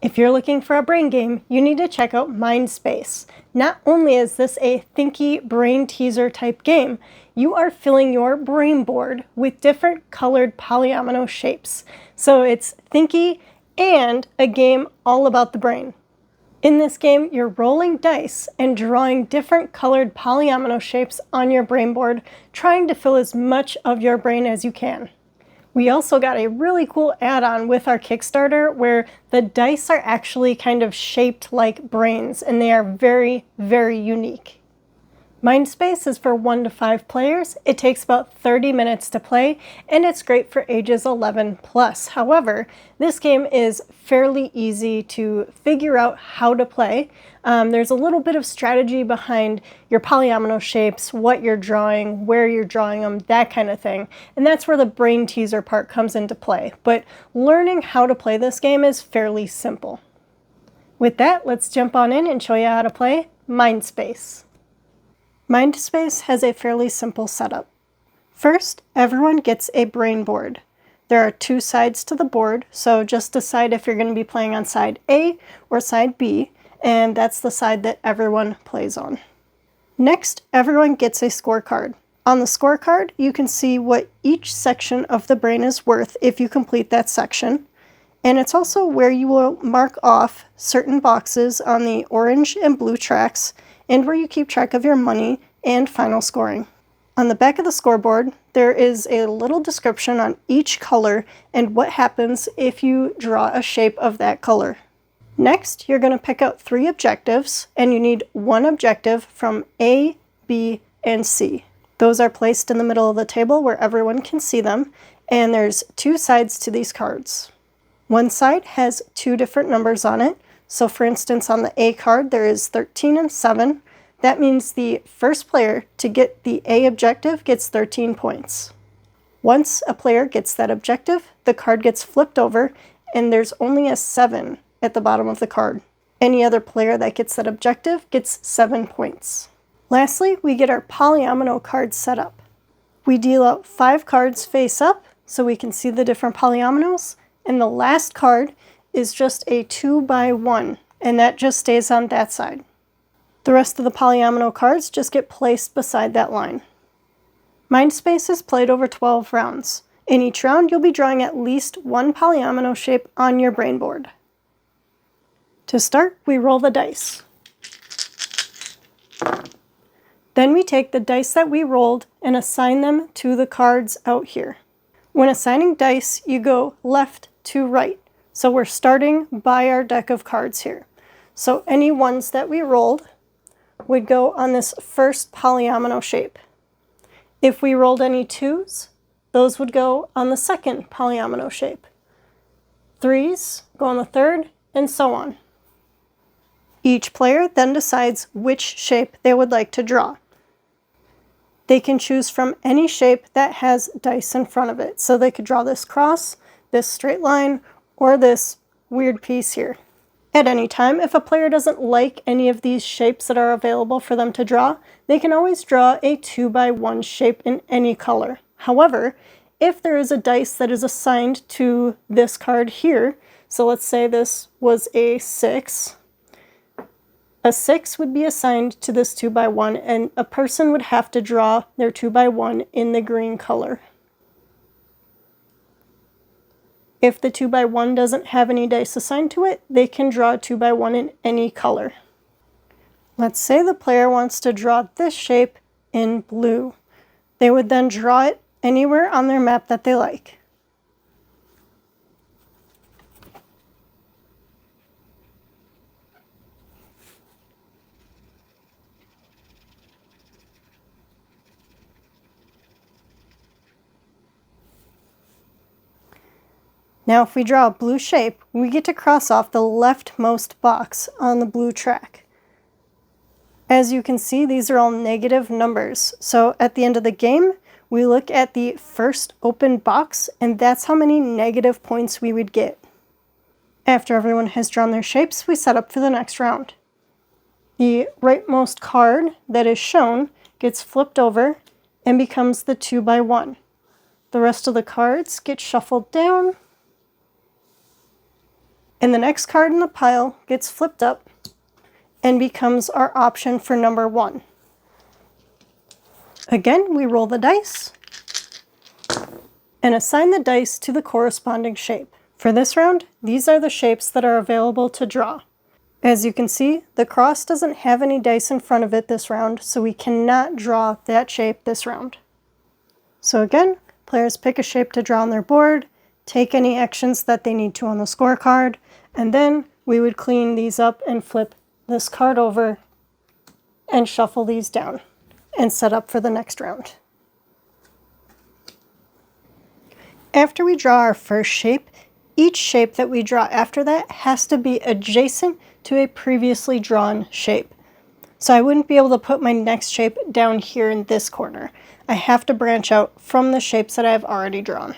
If you're looking for a brain game, you need to check out Mindspace. Not only is this a thinky brain teaser type game, you are filling your brain board with different colored polyomino shapes. So it's thinky and a game all about the brain. In this game, you're rolling dice and drawing different colored polyomino shapes on your brain board, trying to fill as much of your brain as you can. We also got a really cool add-on with our Kickstarter where the dice are actually kind of shaped like brains, and they are very, very unique. Mindspace is for 1 to 5 players. It takes about 30 minutes to play, and it's great for ages 11 plus. However, this game is fairly easy to figure out how to play. There's a little bit of strategy behind your polyomino shapes, what you're drawing, where you're drawing them, that kind of thing. And that's where the brain teaser part comes into play. But learning how to play this game is fairly simple. With that, let's jump on in and show you how to play Mindspace. Mindspace has a fairly simple setup. First, everyone gets a brain board. There are 2 sides to the board, so just decide if you're going to be playing on side A or side B, and that's the side that everyone plays on. Next, everyone gets a scorecard. On the scorecard, you can see what each section of the brain is worth if you complete that section, and it's also where you will mark off certain boxes on the orange and blue tracks, and where you keep track of your money and final scoring. On the back of the scoreboard, there is a little description on each color and what happens if you draw a shape of that color. Next, you're going to pick out 3 objectives, and you need 1 objective from A, B, and C. Those are placed in the middle of the table where everyone can see them, and there's 2 sides to these cards. One side has 2 different numbers on it. So for instance, on the A card, there is 13 and 7. That means the first player to get the A objective gets 13 points. Once a player gets that objective, the card gets flipped over, and there's only a 7 at the bottom of the card. Any other player that gets that objective gets 7 points. Lastly, we get our polyomino cards set up. We deal out 5 cards face up, so we can see the different polyominoes, and the last card is just a 2x1, and that just stays on that side. The rest of the polyomino cards just get placed beside that line. Mindspace is played over 12 rounds. In each round, you'll be drawing at least 1 polyomino shape on your brain board. To start, we roll the dice. Then we take the dice that we rolled and assign them to the cards out here. When assigning dice, you go left to right. So we're starting by our deck of cards here. So any ones that we rolled would go on this first polyomino shape. If we rolled any 2s, those would go on the second polyomino shape. 3s go on the third, and so on. Each player then decides which shape they would like to draw. They can choose from any shape that has dice in front of it. So they could draw this cross, this straight line, or this weird piece here. At any time, if a player doesn't like any of these shapes that are available for them to draw, they can always draw a 2x1 shape in any color. However, if there is a dice that is assigned to this card here, so let's say this was a 6 would be assigned to this 2x1, and a person would have to draw their 2x1 in the green color. If the 2x1 doesn't have any dice assigned to it, they can draw a 2x1 in any color. Let's say the player wants to draw this shape in blue. They would then draw it anywhere on their map that they like. Now if we draw a blue shape, we get to cross off the leftmost box on the blue track. As you can see, these are all negative numbers. So at the end of the game, we look at the first open box, and that's how many negative points we would get. After everyone has drawn their shapes, we set up for the next round. The rightmost card that is shown gets flipped over and becomes the 2x1. The rest of the cards get shuffled down, And the next card in the pile gets flipped up and becomes our option for number 1. Again, we roll the dice and assign the dice to the corresponding shape. For this round, these are the shapes that are available to draw. As you can see, the cross doesn't have any dice in front of it this round, so we cannot draw that shape this round. So again, players pick a shape to draw on their board, take any actions that they need to on the scorecard, and then we would clean these up and flip this card over and shuffle these down and set up for the next round. After we draw our first shape, each shape that we draw after that has to be adjacent to a previously drawn shape. So I wouldn't be able to put my next shape down here in this corner. I have to branch out from the shapes that I've already drawn.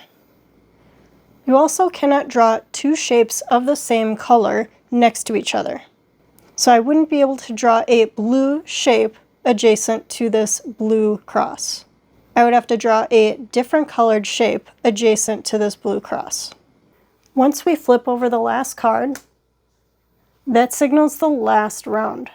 You also cannot draw 2 shapes of the same color next to each other. So I wouldn't be able to draw a blue shape adjacent to this blue cross. I would have to draw a different colored shape adjacent to this blue cross. Once we flip over the last card, that signals the last round.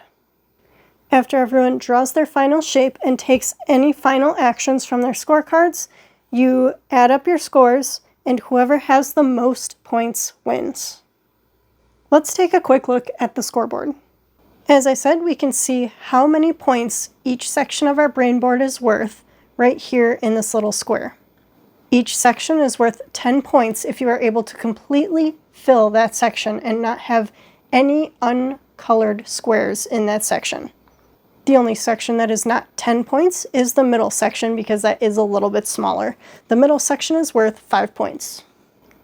After everyone draws their final shape and takes any final actions from their scorecards, you add up your scores, and whoever has the most points wins. Let's take a quick look at the scoreboard. As I said, we can see how many points each section of our brain board is worth right here in this little square. Each section is worth 10 points if you are able to completely fill that section and not have any uncolored squares in that section. The only section that is not 10 points is the middle section because that is a little bit smaller. The middle section is worth 5 points.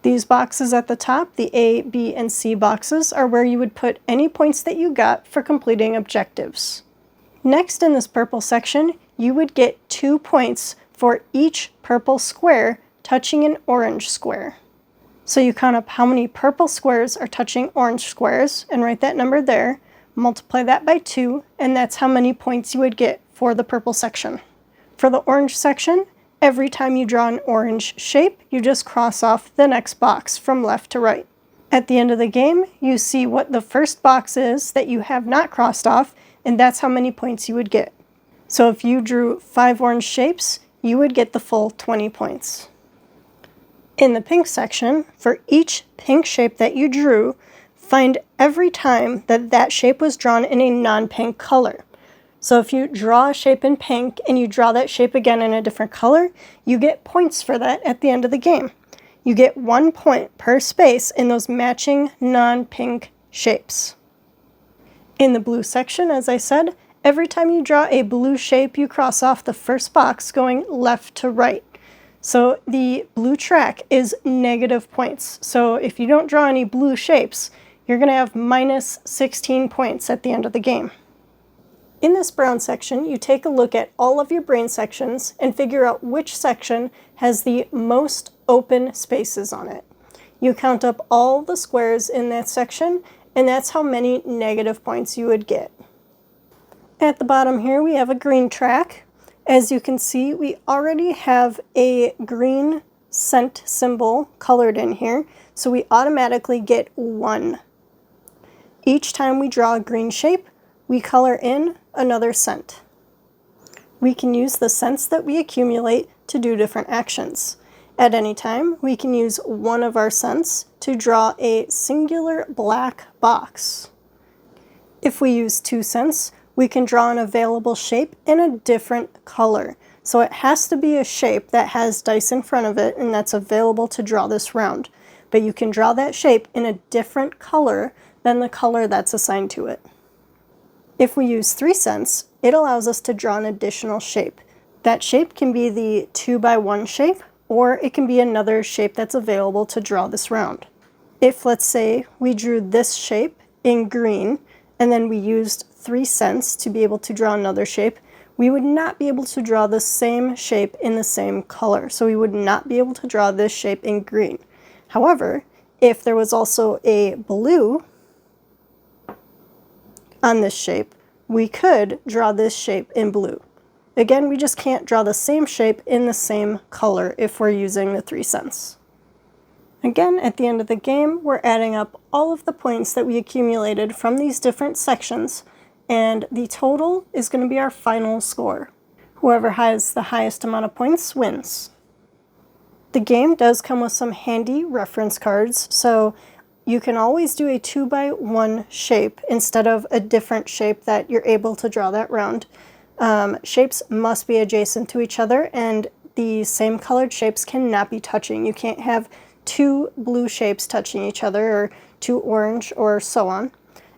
These boxes at the top, the A, B, and C boxes, are where you would put any points that you got for completing objectives. Next in this purple section, you would get 2 points for each purple square touching an orange square. So you count up how many purple squares are touching orange squares and write that number there. Multiply that by 2, and that's how many points you would get for the purple section. For the orange section, every time you draw an orange shape, you just cross off the next box from left to right. At the end of the game, you see what the first box is that you have not crossed off, and that's how many points you would get. So if you drew 5 orange shapes, you would get the full 20 points. In the pink section, for each pink shape that you drew, find every time that that shape was drawn in a non-pink color. So if you draw a shape in pink and you draw that shape again in a different color, you get points for that at the end of the game. You get 1 point per space in those matching non-pink shapes. In the blue section, as I said, every time you draw a blue shape, you cross off the first box going left to right. So the blue track is negative points. So if you don't draw any blue shapes, you're going to have minus 16 points at the end of the game. In this brown section, you take a look at all of your brain sections and figure out which section has the most open spaces on it. You count up all the squares in that section, and that's how many negative points you would get. At the bottom here, we have a green track. As you can see, we already have a green cent symbol colored in here, so we automatically get 1. Each time we draw a green shape, we color in another cent. We can use the cents that we accumulate to do different actions. At any time, we can use one of our cents to draw a singular black box. If we use 2 cents, we can draw an available shape in a different color. So it has to be a shape that has dice in front of it and that's available to draw this round. But you can draw that shape in a different color than the color that's assigned to it. If we use 3 cents, it allows us to draw an additional shape. That shape can be the 2x1 shape, or it can be another shape that's available to draw this round. If, let's say, we drew this shape in green, and then we used 3 cents to be able to draw another shape, we would not be able to draw the same shape in the same color. So we would not be able to draw this shape in green. However, if there was also a blue on this shape, we could draw this shape in blue. Again, we just can't draw the same shape in the same color if we're using the 3 cents. Again, at the end of the game, we're adding up all of the points that we accumulated from these different sections, and the total is going to be our final score. Whoever has the highest amount of points wins. The game does come with some handy reference cards, so you can always do a 2x1 shape instead of a different shape that you're able to draw that round. Shapes must be adjacent to each other, and the same colored shapes cannot be touching. You can't have two blue shapes touching each other, or two orange, or so on.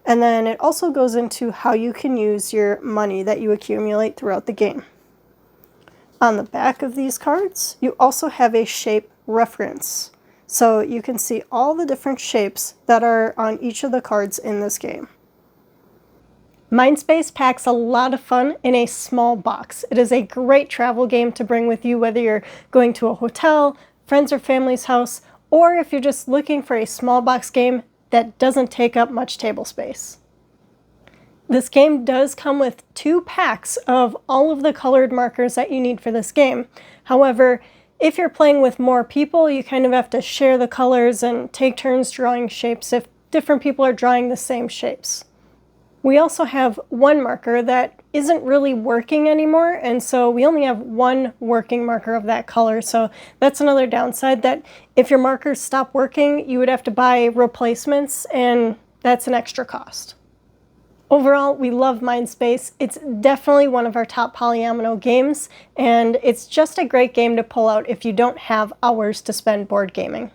And then it also goes into how you can use your money that you accumulate throughout the game. On the back of these cards, you also have a shape reference. So you can see all the different shapes that are on each of the cards in this game. Mindspace packs a lot of fun in a small box. It is a great travel game to bring with you, whether you're going to a hotel, friends or family's house, or if you're just looking for a small box game that doesn't take up much table space. This game does come with 2 packs of all of the colored markers that you need for this game. However, if you're playing with more people, you kind of have to share the colors and take turns drawing shapes if different people are drawing the same shapes. We also have one marker that isn't really working anymore, and so we only have one working marker of that color, so that's another downside, that if your markers stop working, you would have to buy replacements, and that's an extra cost. Overall, we love Mindspace. It's definitely one of our top polyomino games, and it's just a great game to pull out if you don't have hours to spend board gaming.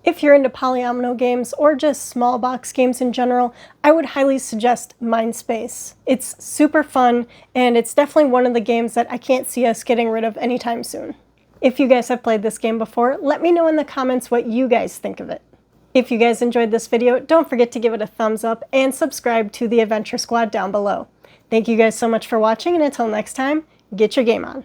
If you're into polyomino games or just small box games in general, I would highly suggest Mindspace. It's super fun, and it's definitely one of the games that I can't see us getting rid of anytime soon. If you guys have played this game before, let me know in the comments what you guys think of it. If you guys enjoyed this video, don't forget to give it a thumbs up and subscribe to the Adventure Squad down below. Thank you guys so much for watching, and until next time, get your game on.